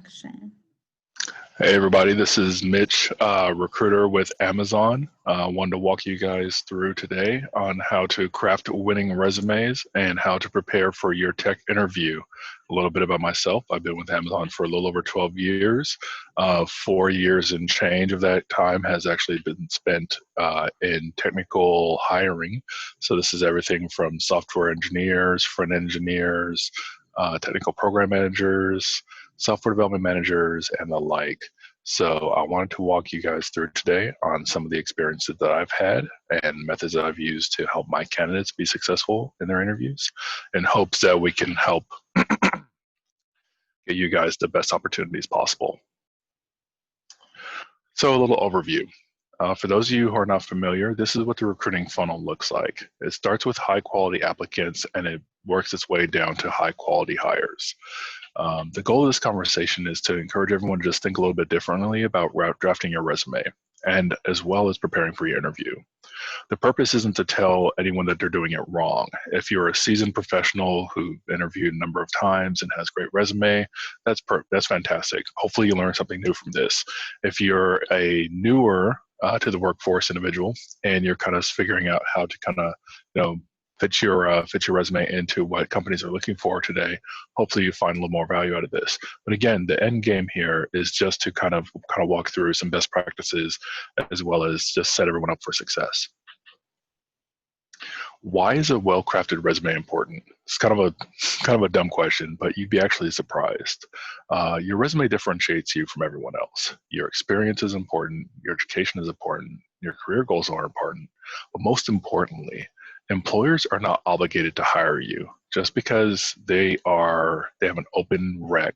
introduction. Hey everybody, this is Mitch, recruiter with Amazon. Wanted to walk you guys through today on how to craft winning resumes and how to prepare for your tech interview. A little bit about myself. I've been with Amazon for a little over 12 years. 4 years and change of that time has actually been spent in technical hiring. So this is everything from software engineers, front engineers, technical program managers, software development managers, and the like. So I wanted to walk you guys through today on some of the experiences that I've had and methods that I've used to help my candidates be successful in their interviews in hopes that we can help get you guys the best opportunities possible. So a little overview. For those of you who are not familiar, this is what the recruiting funnel looks like. It starts with high quality applicants and it works its way down to high quality hires. The goal of this conversation is to encourage everyone to just think a little bit differently about drafting your resume and as well as preparing for your interview. The purpose isn't to tell anyone that they're doing it wrong. If you're a seasoned professional who interviewed a number of times and has a great resume, that's fantastic. Hopefully you learn something new from this. If you're a newer to the workforce individual and you're kind of figuring out how to kind of, fit your resume into what companies are looking for today, hopefully you find a little more value out of this. But again, the end game here is just to kind of walk through some best practices as well as just set everyone up for success. Why is a well-crafted resume important? It's kind of a dumb question, but you'd be actually surprised. Your resume differentiates you from everyone else. Your experience is important, your education is important, your career goals are important, but most importantly, employers are not obligated to hire you just because they have an open rec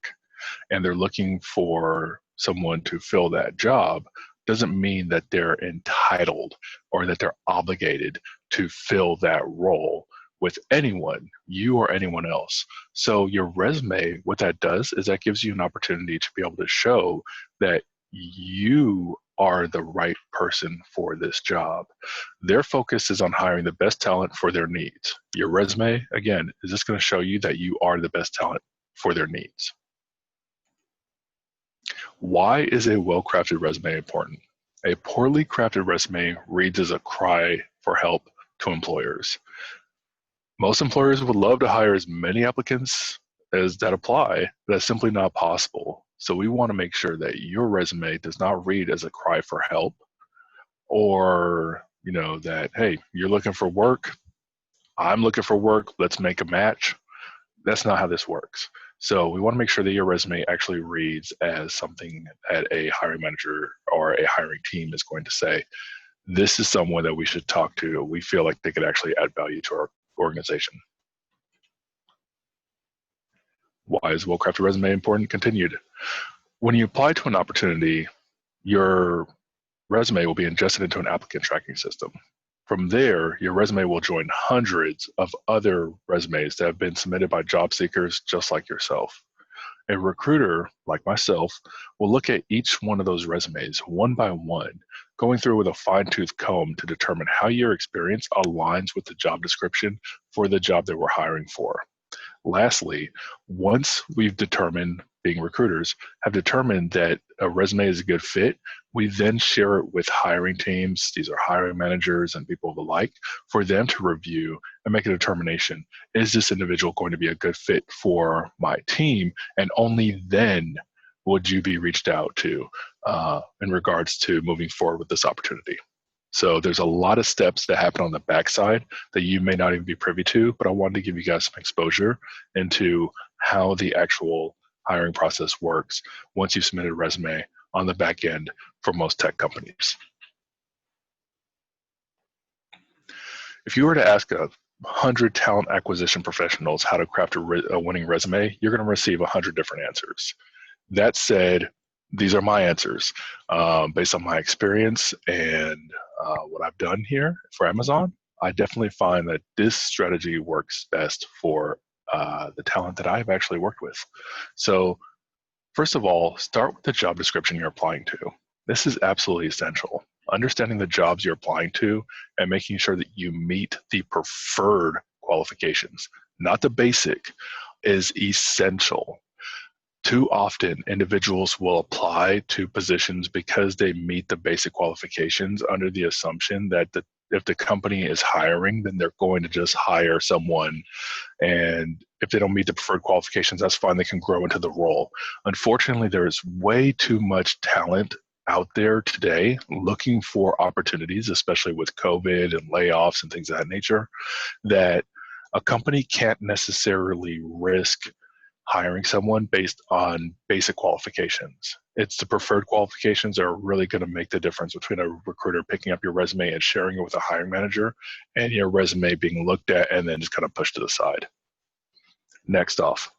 and they're looking for someone to fill that job doesn't mean that they're entitled or that they're obligated to fill that role with anyone, you or anyone else. So your resume, what that does is that gives you an opportunity to be able to show that you are the right person for this job. Their focus is on hiring the best talent for their needs. Your resume, again, is just going to show you that you are the best talent for their needs. Why is a well-crafted resume important? A poorly crafted resume reads as a cry for help to employers. Most employers would love to hire as many applicants as that apply, but that's simply not possible. So we want to make sure that your resume does not read as a cry for help or, that, hey, you're looking for work, I'm looking for work, let's make a match. That's not how this works. So we want to make sure that your resume actually reads as something that a hiring manager or a hiring team is going to say, this is someone that we should talk to. We feel like they could actually add value to our organization. Why is a well-crafted resume important? Continued. When you apply to an opportunity, your resume will be ingested into an applicant tracking system. From there, your resume will join hundreds of other resumes that have been submitted by job seekers just like yourself. A recruiter, like myself, will look at each one of those resumes one by one, going through with a fine-tooth comb to determine how your experience aligns with the job description for the job that we're hiring for. Lastly, once we've determined, being recruiters, have determined that a resume is a good fit, we then share it with hiring teams, these are hiring managers and people of the like, for them to review and make a determination. Is this individual going to be a good fit for my team? And only then would you be reached out to in regards to moving forward with this opportunity. So there's a lot of steps that happen on the backside that you may not even be privy to, but I wanted to give you guys some exposure into how the actual hiring process works once you've submitted a resume on the back end for most tech companies. If you were to ask 100 talent acquisition professionals how to craft a winning resume, you're going to receive 100 different answers. That said, these are my answers based on my experience and what I've done here for Amazon. I definitely find that this strategy works best for the talent that I've actually worked with. So first of all, start with the job description you're applying to. This is absolutely essential. Understanding the jobs you're applying to and making sure that you meet the preferred qualifications, not the basic, is essential. Too often, individuals will apply to positions because they meet the basic qualifications under the assumption that if the company is hiring, then they're going to just hire someone. And if they don't meet the preferred qualifications, that's fine. They can grow into the role. Unfortunately, there is way too much talent out there today looking for opportunities, especially with COVID and layoffs and things of that nature, that a company can't necessarily risk hiring someone based on basic qualifications. It's the preferred qualifications that are really going to make the difference between a recruiter picking up your resume and sharing it with a hiring manager and your resume being looked at and then just kind of pushed to the side. Next off,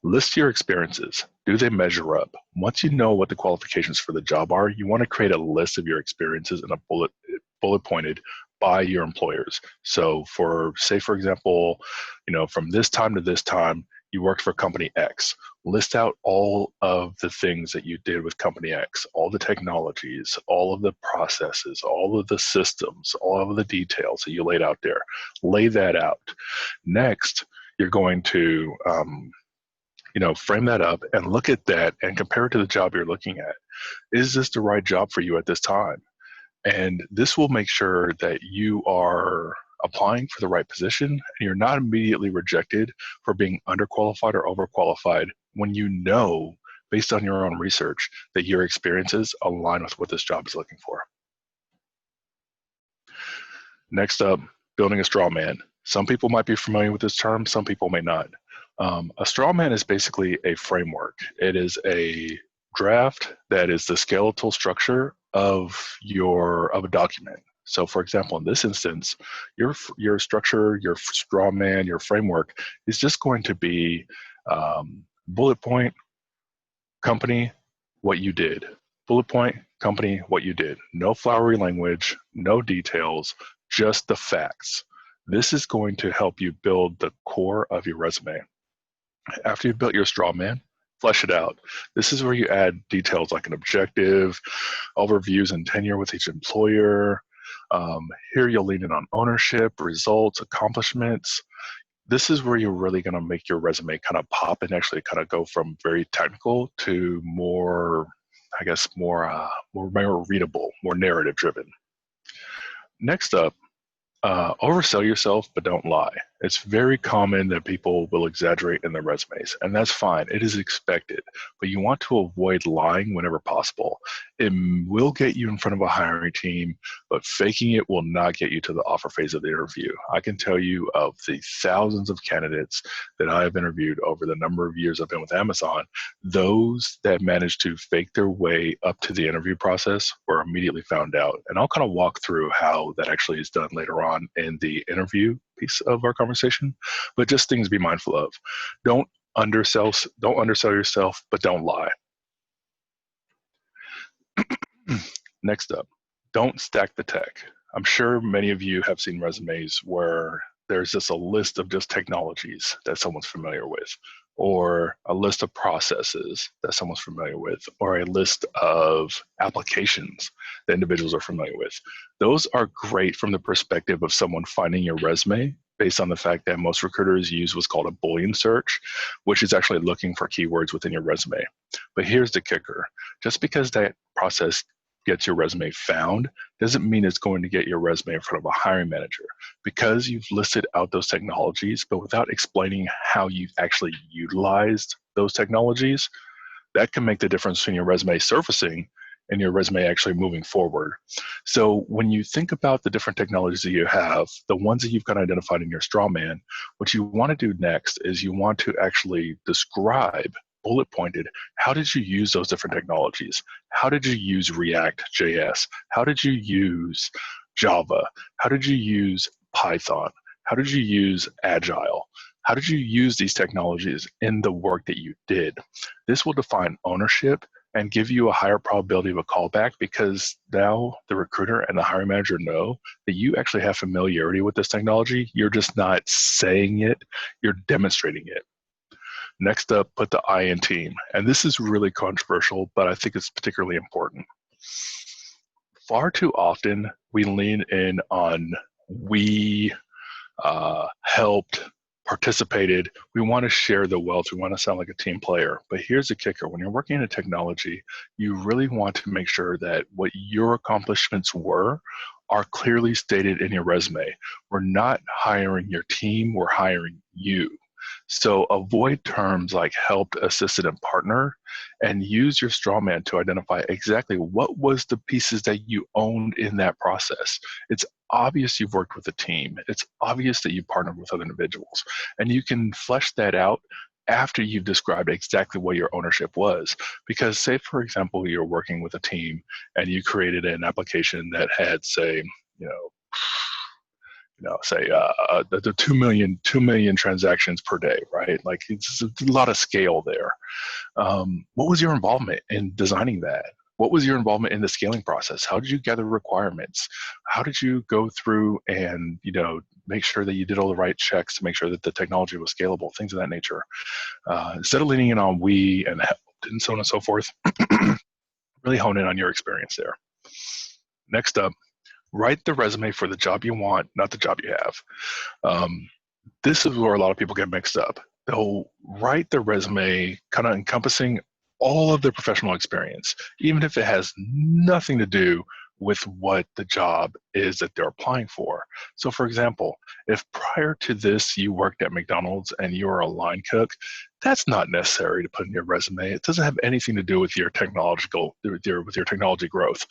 list your experiences. Do they measure up? Once you know what the qualifications for the job are, you want to create a list of your experiences in a bullet pointed by your employers. So for example, from this time to this time, you worked for company X. List out all of the things that you did with company X, all the technologies, all of the processes, all of the systems, all of the details that you laid out there. Lay that out. Next, you're going to frame that up and look at that and compare it to the job you're looking at. Is this the right job for you at this time? And this will make sure that you are applying for the right position and you're not immediately rejected for being underqualified or overqualified when you know, based on your own research, that your experiences align with what this job is looking for. Next up, building a straw man. Some people might be familiar with this term, some people may not. A straw man is basically a framework. It is a draft that is the skeletal structure of a document. So for example, in this instance, your structure, your straw man, your framework is just going to be bullet point, company, what you did. Bullet point, company, what you did. No flowery language, no details, just the facts. This is going to help you build the core of your resume. After you've built your straw man, flesh it out. This is where you add details like an objective, overviews and tenure with each employer. Here you'll lean in on ownership, results, accomplishments. This is where you're really going to make your resume kind of pop and actually kind of go from very technical to more readable, more narrative driven. Next up, oversell yourself, but don't lie. It's very common that people will exaggerate in their resumes, and that's fine. It is expected, but you want to avoid lying whenever possible. It will get you in front of a hiring team, but faking it will not get you to the offer phase of the interview. I can tell you of the thousands of candidates that I have interviewed over the number of years I've been with Amazon, those that managed to fake their way up to the interview process were immediately found out. And I'll kind of walk through how that actually is done later on in the interview piece of our conversation, but just things to be mindful of. Don't undersell yourself, but don't lie. Next up, don't stack the tech. I'm sure many of you have seen resumes where there's just a list of just technologies that someone's familiar with, or a list of processes that someone's familiar with, or a list of applications that individuals are familiar with. Those are great from the perspective of someone finding your resume based on the fact that most recruiters use what's called a Boolean search, which is actually looking for keywords within your resume. But here's the kicker. Just because that process gets your resume found doesn't mean it's going to get your resume in front of a hiring manager. Because you've listed out those technologies, but without explaining how you've actually utilized those technologies, that can make the difference between your resume surfacing and your resume actually moving forward. So when you think about the different technologies that you have, the ones that you've got identified in your straw man, what you want to do next is you want to actually describe, bullet pointed, how did you use those different technologies? How did you use React.js? How did you use Java? How did you use Python? How did you use Agile? How did you use these technologies in the work that you did? This will define ownership and give you a higher probability of a callback, because now the recruiter and the hiring manager know that you actually have familiarity with this technology. You're just not saying it, you're demonstrating it. Next up, put the I in team. And this is really controversial, but I think it's particularly important. Far too often, we lean in on we helped participated. We want to share the wealth. We want to sound like a team player. But here's the kicker. When you're working in technology, you really want to make sure that what your accomplishments were are clearly stated in your resume. We're not hiring your team, we're hiring you. So avoid terms like helped, assisted, and partner, and use your straw man to identify exactly what was the pieces that you owned in that process. It's obvious you've worked with a team. It's obvious that you partnered with other individuals, and you can flesh that out after you've described exactly what your ownership was. Because say, for example, you're working with a team and you created an application that had, say, say the 2 million transactions per day, right? Like it's a lot of scale there. What was your involvement in designing that? What was your involvement in the scaling process? How did you gather requirements? How did you go through and make sure that you did all the right checks to make sure that the technology was scalable, things of that nature? Instead of leaning in on we and helped and so on and so forth, really hone in on your experience there. Next up, write the resume for the job you want, not the job you have. This is where a lot of people get mixed up. They'll write the resume kind of encompassing all of their professional experience, even if it has nothing to do with what the job is that they're applying for. So for example, if prior to this you worked at McDonald's and you were a line cook, that's not necessary to put in your resume. It doesn't have anything to do with your technology growth.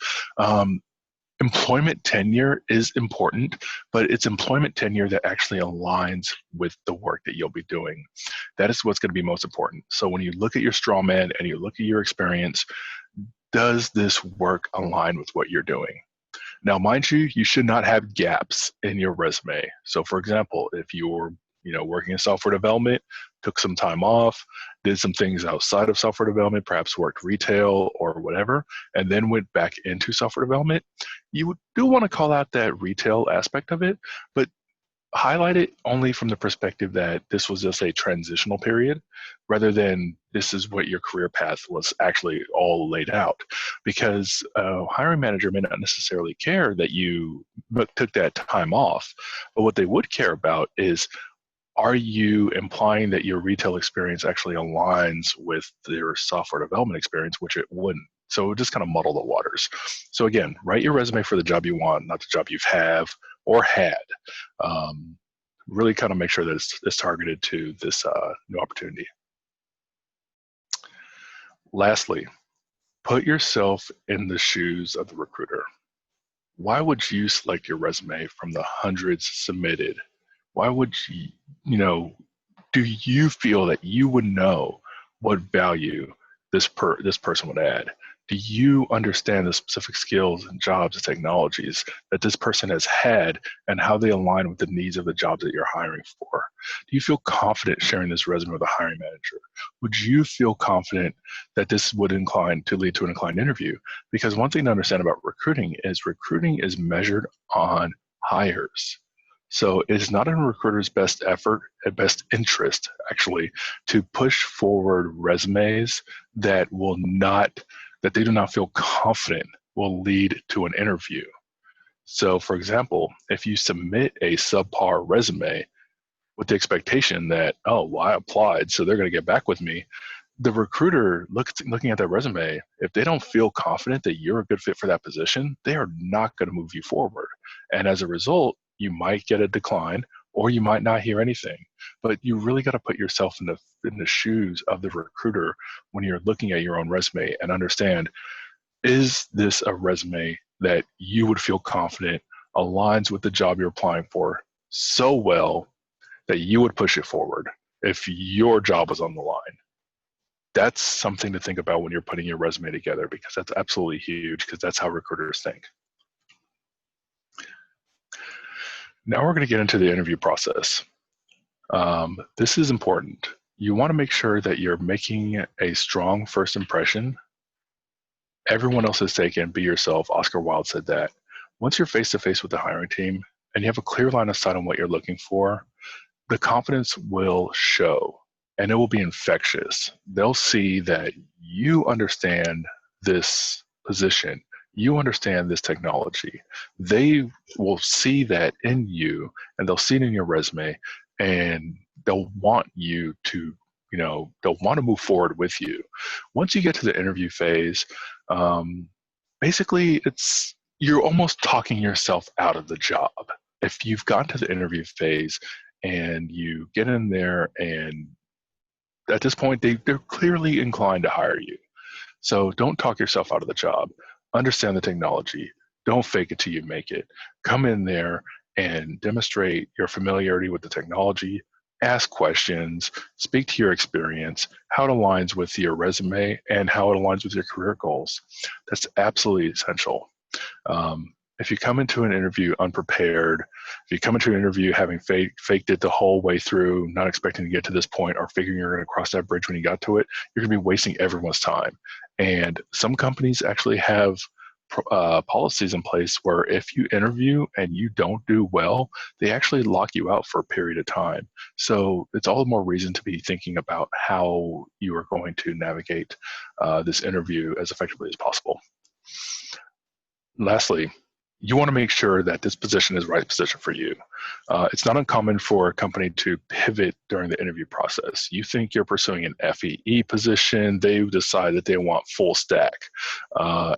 Employment tenure is important, but it's employment tenure that actually aligns with the work that you'll be doing. That is what's going to be most important. So when you look at your straw man and you look at your experience, does this work align with what you're doing? Now, mind you, you should not have gaps in your resume. So for example, if you're working in software development, took some time off, did some things outside of software development, perhaps worked retail or whatever, and then went back into software development, you do want to call out that retail aspect of it, but highlight it only from the perspective that this was just a transitional period rather than this is what your career path was actually all laid out. Because a hiring manager may not necessarily care that you took that time off, but what they would care about is, are you implying that your retail experience actually aligns with your software development experience, which it wouldn't. So it would just kind of muddle the waters. So again, write your resume for the job you want, not the job you have or had. Really kind of make sure that it's targeted to this new opportunity. Lastly, put yourself in the shoes of the recruiter. Why would you select your resume from the hundreds submitted? Why would do you feel that you would know what value this person would add? Do you understand the specific skills and jobs and technologies that this person has had and how they align with the needs of the jobs that you're hiring for? Do you feel confident sharing this resume with a hiring manager? Would you feel confident that this would lead to an inclined interview? Because one thing to understand about recruiting is measured on hires. So it is not in a recruiter's best effort and best interest, actually, to push forward resumes that they do not feel confident will lead to an interview. So for example, if you submit a subpar resume with the expectation that, oh, well, I applied, so they're going to get back with me, the recruiter looking at that resume, if they don't feel confident that you're a good fit for that position, they are not going to move you forward. And as a result, you might get a decline or you might not hear anything. But you really got to put yourself in the shoes of the recruiter when you're looking at your own resume and understand, is this a resume that you would feel confident aligns with the job you're applying for so well that you would push it forward if your job was on the line? That's something to think about when you're putting your resume together, because that's absolutely huge, because that's how recruiters think. Now we're going to get into the interview process. This is important. You want to make sure that you're making a strong first impression. Everyone else is taken, be yourself. Oscar Wilde said that. Once you're face-to-face with the hiring team and you have a clear line of sight on what you're looking for, the confidence will show and it will be infectious. They'll see that you understand this position. You understand this technology. They will see that in you and they'll see it in your resume, and they'll want you to, they'll want to move forward with you. Once you get to the interview phase, basically you're almost talking yourself out of the job. If you've gotten to the interview phase and you get in there, and at this point they're clearly inclined to hire you. So don't talk yourself out of the job. Understand the technology. Don't fake it till you make it. Come in there and demonstrate your familiarity with the technology. Ask questions, speak to your experience, how it aligns with your resume, and how it aligns with your career goals. That's absolutely essential. If you come into an interview unprepared, if you come into an interview having faked it the whole way through, not expecting to get to this point, or figuring you're going to cross that bridge when you got to it, you're going to be wasting everyone's time. And some companies actually have policies in place where if you interview and you don't do well, they actually lock you out for a period of time. So it's all the more reason to be thinking about how you are going to navigate this interview as effectively as possible. Lastly, you want to make sure that this position is the right position for you. It's not uncommon for a company to pivot during the interview process. You think you're pursuing an FEE position, they decide that they want full stack.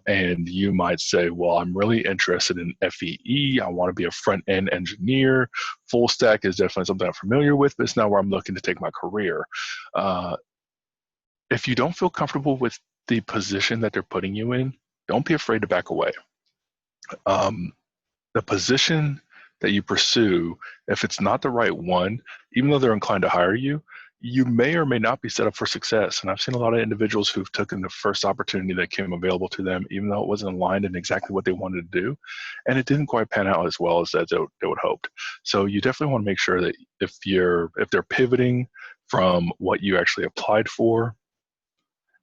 And you might say, well, I'm really interested in FEE. I want to be a front-end engineer. Full stack is definitely something I'm familiar with, but it's not where I'm looking to take my career. If you don't feel comfortable with the position that they're putting you in, don't be afraid to back away. The position that you pursue, if it's not the right one, even though they're inclined to hire you, you may or may not be set up for success. And I've seen a lot of individuals who've taken the first opportunity that came available to them, even though it wasn't aligned in exactly what they wanted to do, and it didn't quite pan out as well as they would hoped. So you definitely want to make sure that if they're pivoting from what you actually applied for,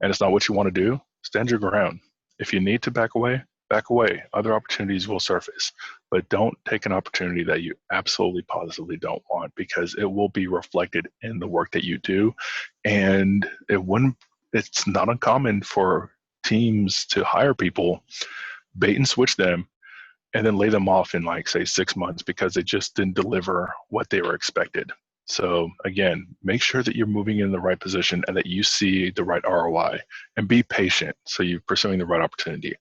and it's not what you want to do, stand your ground. If you need to back away, back away. Other opportunities will surface, but don't take an opportunity that you absolutely positively don't want, because it will be reflected in the work that you do. And it's not uncommon for teams to hire people, bait and switch them, and then lay them off in, like, say, 6 months because they just didn't deliver what they were expected. So again, make sure that you're moving in the right position and that you see the right ROI, and be patient so you're pursuing the right opportunity.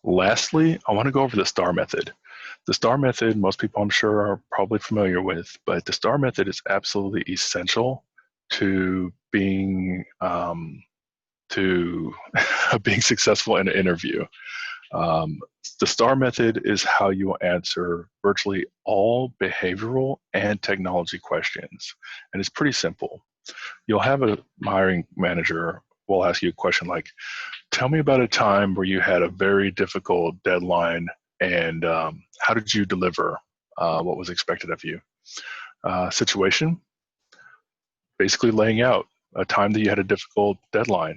Lastly, I want to go over the STAR method. The STAR method, most people I'm sure are probably familiar with, but the STAR method is absolutely essential to being being successful in an interview. The STAR method is how you will answer virtually all behavioral and technology questions, and it's pretty simple. You'll have a hiring manager will ask you a question like, tell me about a time where you had a very difficult deadline, and how did you deliver what was expected of you? Situation, basically laying out a time that you had a difficult deadline.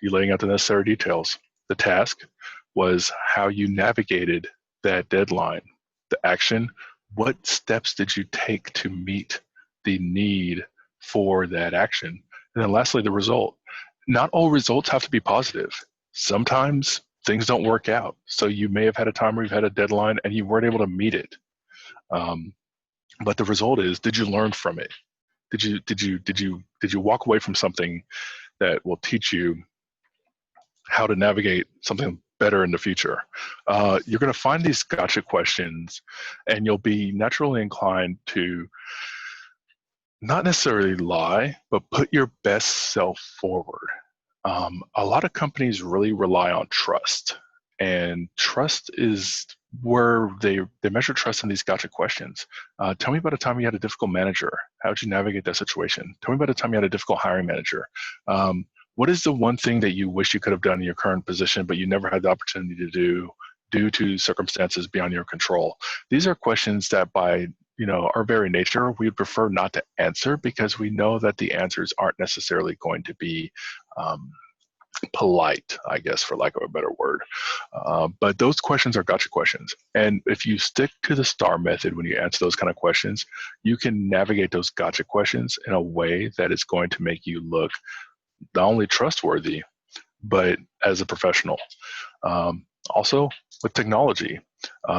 You laying out the necessary details. The task was how you navigated that deadline. The action, what steps did you take to meet the need for that action? And then lastly, the result. Not all results have to be positive. Sometimes things don't work out. So you may have had a time where you've had a deadline and you weren't able to meet it. But the result is, did you learn from it? Did you walk away from something that will teach you how to navigate something better in the future? You're going to find these gotcha questions, and you'll be naturally inclined to not necessarily lie, but put your best self forward. A lot of companies really rely on trust, and trust is where they measure trust in these gotcha questions. Tell me about a time you had a difficult manager. How did you navigate that situation? Tell me about a time you had a difficult hiring manager. What is the one thing that you wish you could have done in your current position, but you never had the opportunity to do due to circumstances beyond your control? These are questions that by our very nature, we prefer not to answer, because we know that the answers aren't necessarily going to be polite, I guess, for lack of a better word. But those questions are gotcha questions. And if you stick to the STAR method when you answer those kind of questions, you can navigate those gotcha questions in a way that is going to make you look not only trustworthy, but as a professional. Also, with technology,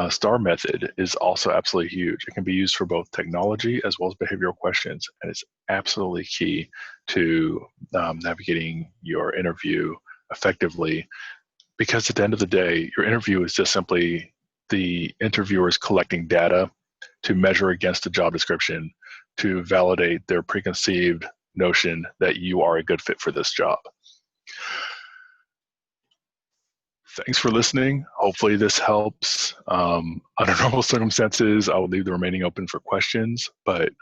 STAR method is also absolutely huge. It can be used for both technology as well as behavioral questions, and it's absolutely key to navigating your interview effectively, because at the end of the day, your interview is just simply the interviewers collecting data to measure against the job description to validate their preconceived notion that you are a good fit for this job. Thanks for listening. Hopefully this helps. Under normal circumstances, I will leave the remaining open for questions, but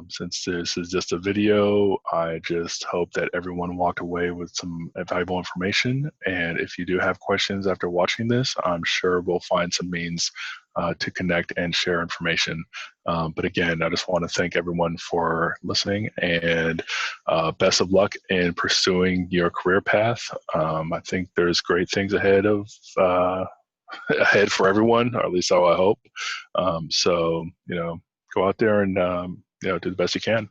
since this is just a video, I just hope that everyone walked away with some valuable information. And if you do have questions after watching this, I'm sure we'll find some means to connect and share information. But again, I just want to thank everyone for listening, and best of luck in pursuing your career path. I think there's great things ahead for everyone, or at least so I hope. So, go out there and, do the best you can.